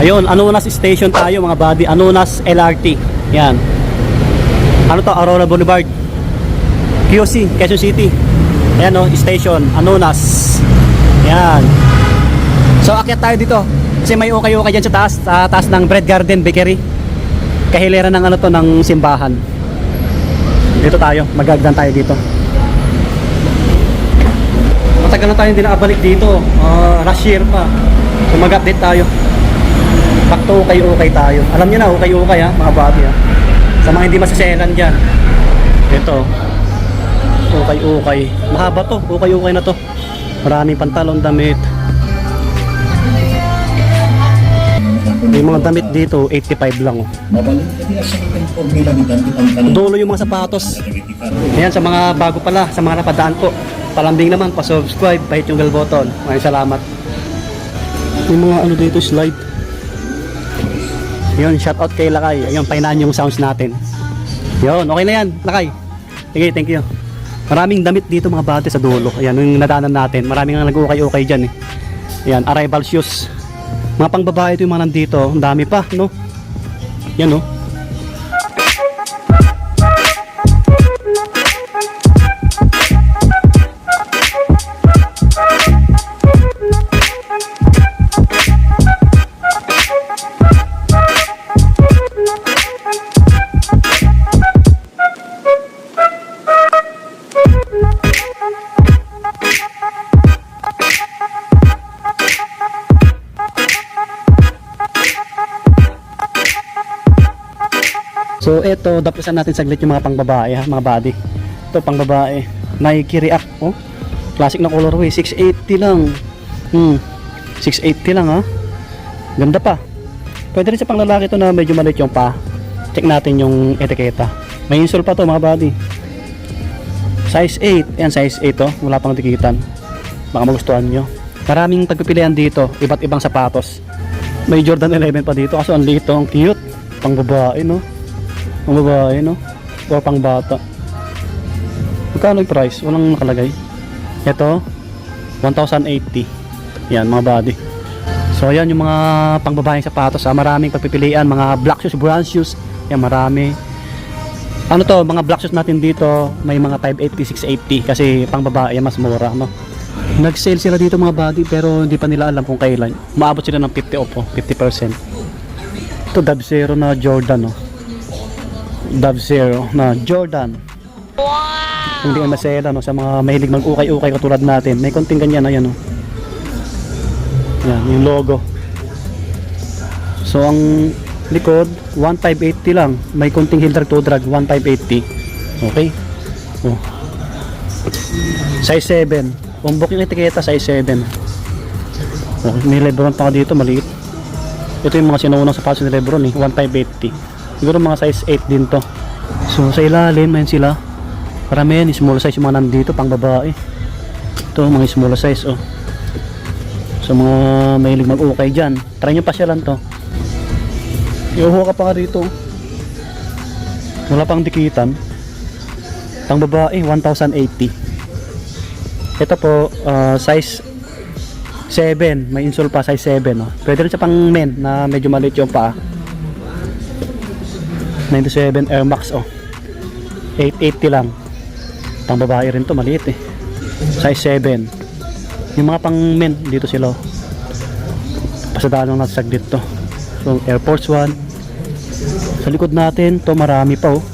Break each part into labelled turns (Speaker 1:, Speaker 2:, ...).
Speaker 1: Ayun, Anonas Station tayo mga buddy. Anonas LRT. Yan. Ano to? Aurora Boulevard. QC, Quezon City. Ayan o, station. Anonas. Yan. So, akyat tayo dito. Kasi may ukay-ukay dyan sa taas ng Bread Garden Bakery. Kahilera ng ano to, ng simbahan. Dito tayo. Magagdan tayo dito. Matagal na tayo hindi nakabalik dito. Last year pa. So, mag-update tayo. Back to ukay-ukay tayo. Alam niyo na, ukay-ukay ha, mga buddy ha. Sa mga hindi masaselan dyan. Ito. Ukay-ukay. Mahaba to, ukay-ukay na to. Maraming pantalon, damit. Yung mga damit dito, 85 lang oh. Dulo yung mga sapatos. Ayan, sa mga bago pala, sa mga napadaan po, palambing naman, pa-subscribe, pahit yung bell button. Maraming salamat. Yung mga ano dito, slide. Yun, shout out kay Lakay. Ayun, painaan yung sounds natin. Yun, okay na yan, Lakay. Sige, thank you. Maraming damit dito mga bate sa dulo. Ayan, yung nadaanan natin. Maraming nga nag-ukay-ukay dyan eh. Ayan, arrival shoes. Mga pang babae ito yung mga nandito. Ang dami pa, no? Yan, no? So eto, dapasan natin saglit yung mga pangbabae ha, mga body. Ito pangbabae, Nike React oh. Classic na colorway, 680 lang. 680 lang ha. Ganda pa. Pwede rin sa panglalaki to na medyo maliit yung pa. Check natin yung etiketa. May insole pa to mga body. Size 8, ayan size 8 oh, wala pang tikitan. Baka magustuhan nyo. Maraming pagpipilian dito, iba't ibang sapatos. May Jordan 11 pa dito kasi ang liit, ang cute. Pangbabae no. Ang babae no, o pang bata. Magkano yung price? Walang nakalagay. Ito 1,080. Yan mga body. So yan yung mga pang babaeng sapatos. Maraming pagpipilian, mga black shoes, brown shoes. Yan marami. Ano to, mga black shoes natin dito, may mga 580, 680 kasi pang babae mas mura no. Nag-sale sila dito mga body pero hindi pa nila alam kung kailan. Maabot sila ng 50 off, 50%. Ito Dove Zero na Jordan no. Dove Zero na Jordan. Wow! Hindi ka masela no, sa mga mahilig mag-ukay-ukay katulad natin. May konting ganyan, ayan no. Yan, yung logo. So ang likod 1,580 lang. May konting heel drag to drag 1,580. Okay. Oh. Size 7. Umbok yung etiketa size 7. Okay, may Lebron pa dito maliit. Ito yung mga sinuunang sapatos ni Lebron eh, 1,580. Siguro mga size 8 din to. So sa ilalim, mayan sila. Marami yan, small size yung mga nandito, pang babae. Ito, mga small size oh. So mga mahilig mag-ukay dyan. Try nyo pa siya lang to. Iuho ka pa nga dito. Wala pang dikitan. Pang babae, 1,080. Ito po, size 7. May insole pa, size 7 oh. Pwede rin sa pang men na medyo maliit yung paa. 97 Air Max oh. 880 lang. Pang babae rin to, maliit eh. Size 7. Yung mga pang men dito sila oh. Pasadaan lang natin saglit to. So Air Force 1. Sa likod natin to marami pa oh.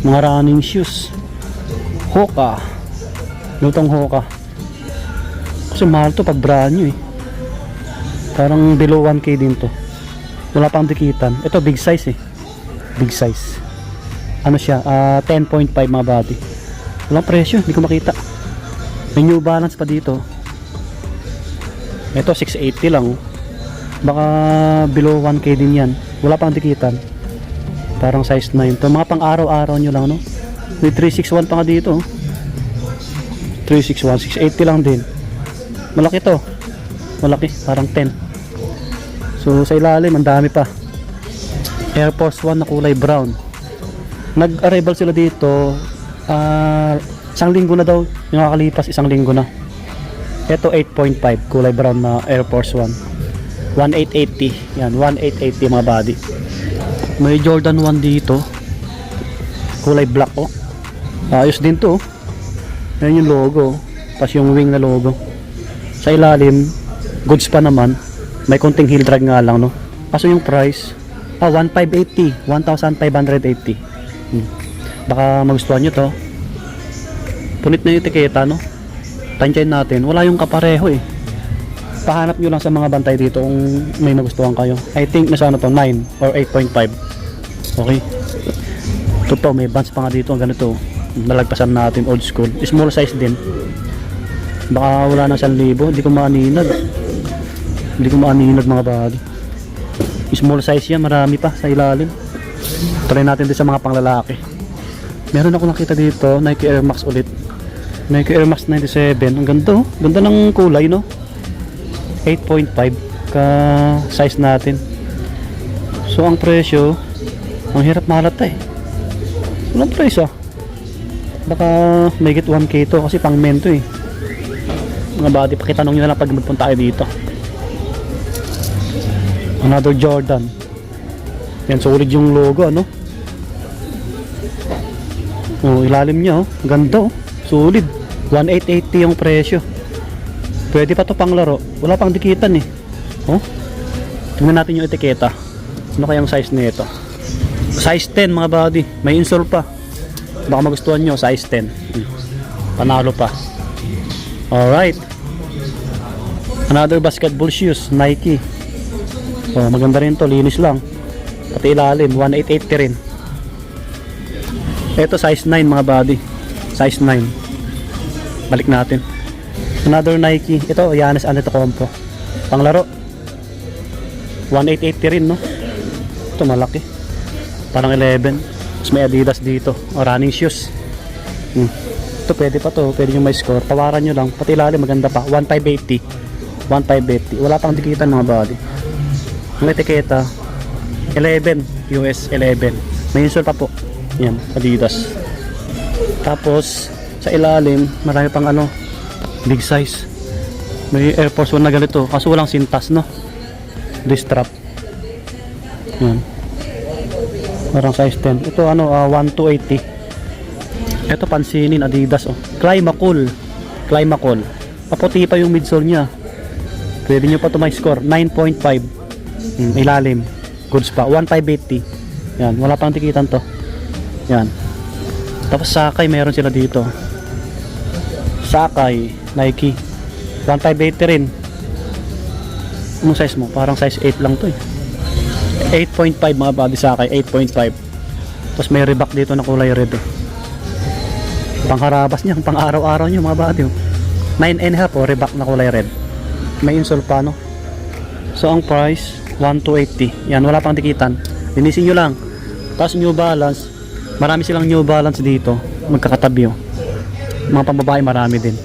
Speaker 1: Mga running shoes. Hoka. Lutong Hoka. Kasi mahal to pag brand new eh. Parang below 1K din to. Wala pang dikitan. Ito big size eh. Big size. Ano siya? 10.5 mga body. Walang presyo, hindi ko makita. May New Balance pa dito. Ito 680 lang. Baka below 1K din yan. Wala pang dikitan. Parang size 9. Ito mga pang araw-araw nyo lang no. May 361 pa nga dito. 361, 680 lang din. Malaki to. Malaki, parang 10. So sa ilalim, ang dami pa. Air Force 1 na kulay brown. Nag-arrival sila dito isang linggo na daw. Yung nakakalipas isang linggo na. Ito 8.5 kulay brown na Air Force 1. 1880. Yan, 1880 mga body. May Jordan 1 dito. Kulay black oh. Ayos din to. Yan yung logo. Tapos yung wing na logo. Sa ilalim, goods pa naman. May konting heel drag nga lang no. Kaso yung price, 1580, 1580. Baka magustuhan nyo to. Punit na yung etiketa no. Tansyain natin, wala yung kapareho eh. Pahanap nyo lang sa mga bantay dito kung may magustuhan kayo. I think nasa ano to, 9 or 8.5. Okay. Ito may bands pa nga dito, ganito. Nalagpasan natin, old school. Small size din. Baka wala na 1,000. Hindi ko maaninag mga body. Small size yan, marami pa sa ilalim. Try natin din sa mga panglalaki. Meron ako nakita dito, Nike Air Max ulit. Nike Air Max 97. Ang ganda oh. Ganda ng kulay no. 8.5 ka size natin. So ang presyo, ang hirap malata eh. Walang price ah. Baka may get 1K to kasi pang men to eh. Mga body, pakitanong nyo na lang pag magpunta kayo dito. Another Jordan. Yan, solid yung logo ano. Oh, ilalim niya oh. Ganda oh. Solid. 1880 yung presyo. Pwede pa to pang laro. Wala pang dikitan eh. Oh. Tingnan natin yung etiketa. Ano kayang size nito? Size 10 mga body. May insole pa. Baka magustuhan nyo, size 10. Panalo pa. Alright. Another basketball shoes, Nike. Oh, maganda rin to, linis lang. Pati ilalim, 1880 rin. Ito size 9 mga body. Size 9. Balik natin. Another Nike. Ito, Giannis Antetokounmpo. Panglaro. 1880 rin, no? Ito, malaki. Parang 11. Tapos may Adidas dito. O, running shoes. Ito, pwede pa to. Pwede nyo may score. Tawaran nyo lang. Pati ilalim, maganda pa. 1580. 1580. Wala pang dikitan mga body. Ang etiketa, 11. US 11. May insole pa po. Yan, Adidas. Tapos, sa ilalim, marami pang ano, big size. May Air Force 1 na ganito. Kaso walang sintas, no? This strap. Yan. Parang size 10. Ito ano, 1280. Ito pansinin, Adidas, oh. Climacool. Climacool. Paputi pa yung midsole niya. Pwede nyo pa ito may score. 9.5. Ilalim. Goods pa. 1580. Yan. Wala pang tikitan to. Yan. Tapos Sakay, meron sila dito. Sakay, Nike. 1580 rin. Anong size mo? Parang size 8 lang to eh. 8.5 mga body Sakay. 8.5. Tapos may Reebok dito na kulay red eh. Pangharabas niya. Pang araw-araw niya mga body oh. 9.5 oh. Reebok na kulay red. May insole pa no. So ang price 1280. Yan, wala pang tikitan. Linisin nyo lang. Tapos New Balance. Marami silang New Balance dito. Magkakatabi oh. Mga pambabae marami din.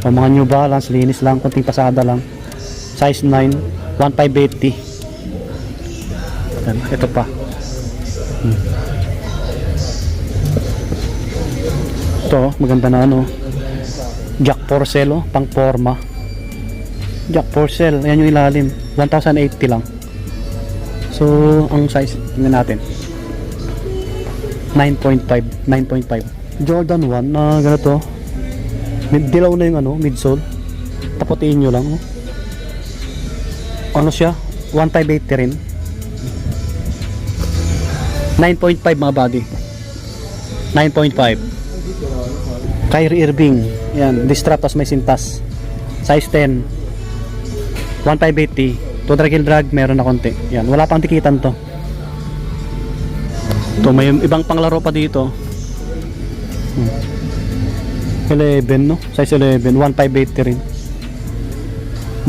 Speaker 1: O mga New Balance, linis lang, konting pasada lang. Size 9, 1580. Ito pa. Ito, maganda na ano. Jack Purcell oh, pang forma. Jack Purcell, ayan yung ilalim. 1080 lang. So, ang size, tingnan natin. 9.5. Jordan 1 na ganito. Dilaw na yung ano, midsole. Taputiin nyo lang. Oh. Ano siya? 1580 rin. 9.5 mga body. 9.5. Kyrie Irving. Yan, distrap tas may sintas. Size 10. 1580. To drag, meron na konti. Yan, wala pang tikitan to. Ito, may ibang panglaro pa dito. 11 no? Size 11, 1580 rin.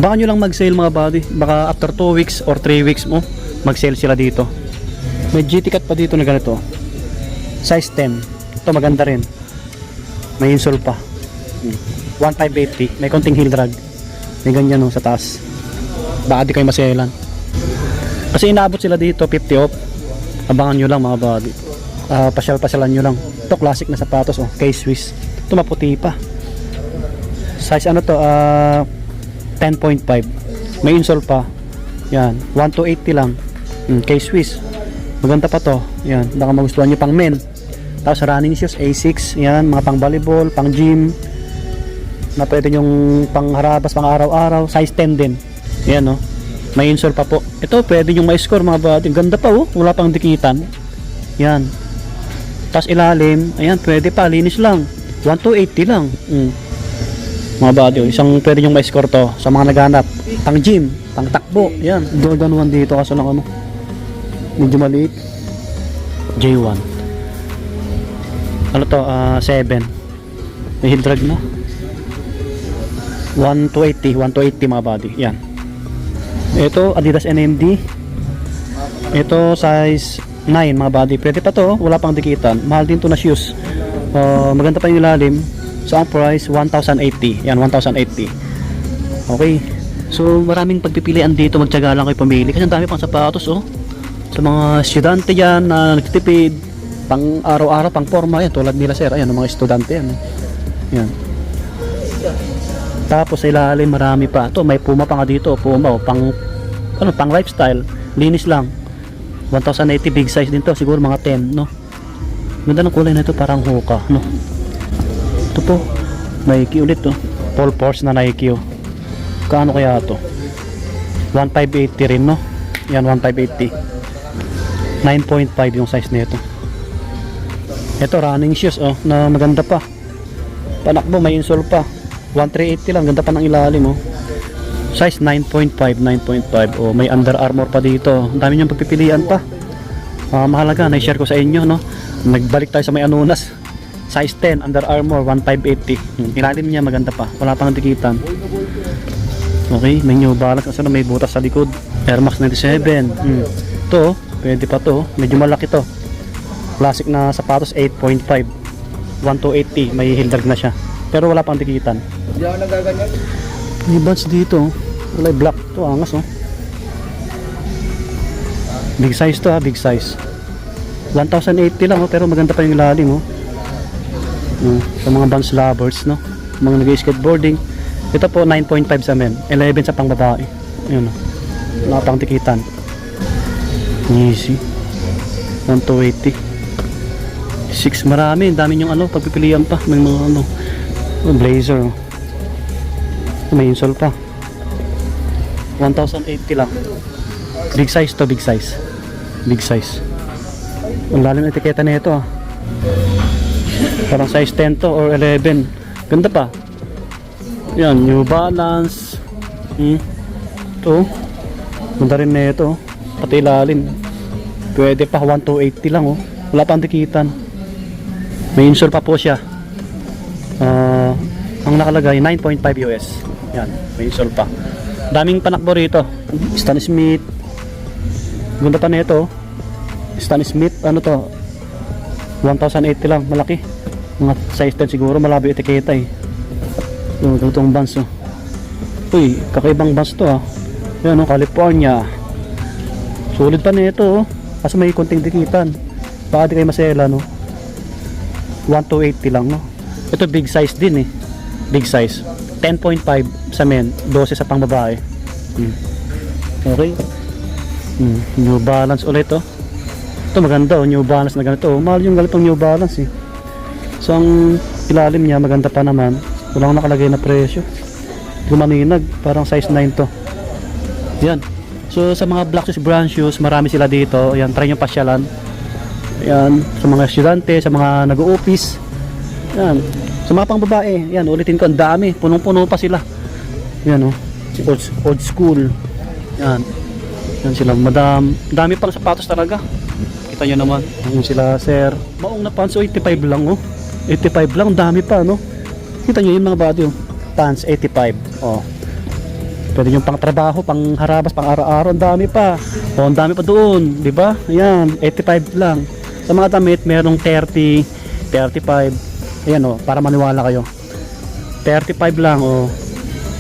Speaker 1: Baka nyo lang mag-sale mga body. Baka after 2 weeks or 3 weeks mo, mag-sale sila dito. May GT cut pa dito na ganito. Size 10. Ito maganda rin. May insole pa. 1580. May konting heel drag. May ganyan no, sa taas. Baka di kayo maselan. Kasi inaabot sila dito 50 off. Abangan nyo lang mga body. Pasyal-pasyalan nyo lang. Ito classic na sapatos oh, K-Swiss. Ito maputi pa. Size ano to, 10.5. May insole pa. Yan, 1,280 lang. K-Swiss. Maganda pa to. Yan, baka magustuhan nyo pang men. Tapos running shoes, A6. Yan, mga pang volleyball, pang gym. Na pwede yung pang harabas, pang araw-araw. Size 10 din. Yan, no. May insole pa po. Ito, pwede yung ma-score mga buddy. Ganda pa, oh. Wala pang dikitan. Yan. Tapos ilalim. Ayan, pwede pa. Linis lang. 1,280 lang. Mga buddy, oh. Isang pwede yung ma-score to sa mga naghanap. Pang gym, pang takbo. Yan. Jordan 1 dito. Kaso lang ano. Medyo maliit. J1. Ano to? 7. May heel drag na. 1,280 mga buddy. Yan. Ito Adidas NMD. Ito size 9 mga buddy. Pwede pa to, wala pang dikitan. Mahal din to na shoes. Maganda pa yung ilalim. So ang price 1,080. Yan, 1,080. Okay. So maraming pagpipilian dito. Magtiyaga lang kayo pumili kasi ang dami pang sapatos, oh. Sa mga estudyante yan na nagtitipid, pang araw-araw, pang forma yan, tulad nila sir. Ayan, mga estudyante yan. Yan. Tapos sa ilalim marami pa. Ito may Puma pa nga dito, Puma, oh, pang lifestyle, linis lang. 1,080 big size din to, siguro mga 10, no. Ganda ng kulay na ito, parang Hoka, no. Ito po, Nike ulit to. Full force na Nike, oh. Kaano kaya to? 1,580 rin, no. Yan, 1,580. 9.5 yung size nito. Ito running shoes, oh, na maganda pa. Panakbo, may insole pa. 1,380 lang, ganda pa ng ilalim, oh. Size 9.5, 9.5. Oh, may Under Armour pa dito. Ang dami niyong pagpipilian pa. Mahalaga, na-share ko sa inyo, no. Nagbalik tayo sa may Anunas. Size 10, Under Armour, 1,580. Ilalim niya maganda pa. Wala pang dikitan. Okay, may New Balance kasi may butas sa likod. Air Max 97. Ito, pwede pa to. Medyo malaki to. Classic na sapatos, 8.5. 1,280. May heel drag na siya. Pero wala pang dikitan.
Speaker 2: Hindi ako nagaganyan.
Speaker 1: May buds dito. Wala, black to, angas, oh. Big size to, ha, big size. 1,080 lang, oh, pero maganda pa yung ilalim, oh. Sa mga Vans lovers, no, mga nag-skateboarding. Ito po 9.5 sa men, 11 sa pang babae. Ayun, oh. Wala pang dikitan. Easy. 1,280. 6, marami, dami yung ano, pagpipilian pa. May mga ano, blazer, oh. May insole pa. 1,080 lang. Big size to, big size. Big size. Ang lalim na etiketa na ito, ah. Parang size 10 to or 11. Ganda pa. Yan, New Balance. Ito. Ganda rin na ito. Pati ilalim. Pwede pa, 1,280 lang, oh. Wala pang dikitan. May insole pa po siya. Ang nakalagay 9.5 US. Yan, may insole pa. Daming panakbo rito. Stan Smith. Ganda pa na ito. Stan Smith, ano to? 1,080 lang, malaki. Mga size 10 siguro, malabo etiketa, eh. Itong Vans, oh. Uy, kakaibang Vans to, ah. Yan, oh, California. Solid pa na ito, oh. Kaso may konting dikitan. Baka di kayo masela, no. 1,280 lang, no. Ito big size din, eh. Big size. 10.5 sa men, 12 sa pang babae. Okay. New Balance ulit, oh. Ito maganda, oh, New Balance na ganito. Oh, mahal yung ganitong New Balance, eh. So ang ilalim niya maganda pa naman. Walang nakalagay na presyo. Gumaninag, parang size 9 to. Yan. So sa mga black shoes, brown shoes, marami sila dito. Ayan, try nyo pasyalan. Ayan, sa mga estudyante, sa mga nag-o-office. Yan. Sa mga pang babae, yan, ulitin ko, ang dami. Punong-puno pa sila. Yan, oh. Old school. Yan. Yan sila, madam. Dami pang sapatos talaga. Kita nyo naman. Yan sila, sir. Maong na pants, 85 lang, oh. 85 lang, dami pa, no? Kita nyo yun mga body, oh. Pants, 85. Oh. Pwede yung pang trabaho, pang harabas, pang araw-araw, ang dami pa. Oh, ang dami pa doon, di ba? Ayan, 85 lang. Sa mga damit, merong 30, 35. Ayan, oh, para maniwala kayo. 35 lang, oh.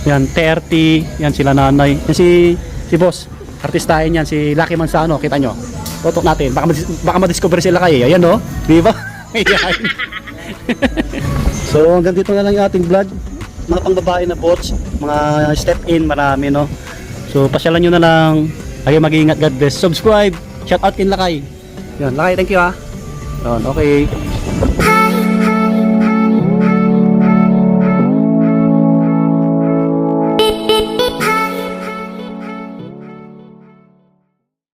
Speaker 1: Yan, 30. Yan sila nanay. Yan si boss. Artistahin yan, si Lucky Manzano. Kita nyo. Tutok natin. Baka ma-discover sila kayo. Ayan, oh. Di ba? Ayan. So, hanggang dito na lang yung ating vlog. Mga pang babae na bots. Mga step in, marami, no. So, pasyalan nyo na lang. Lagi mag-iingat, God bless. Subscribe. Shout out kin Lakay. Yan, Lakay, thank you ha. Yan, okay.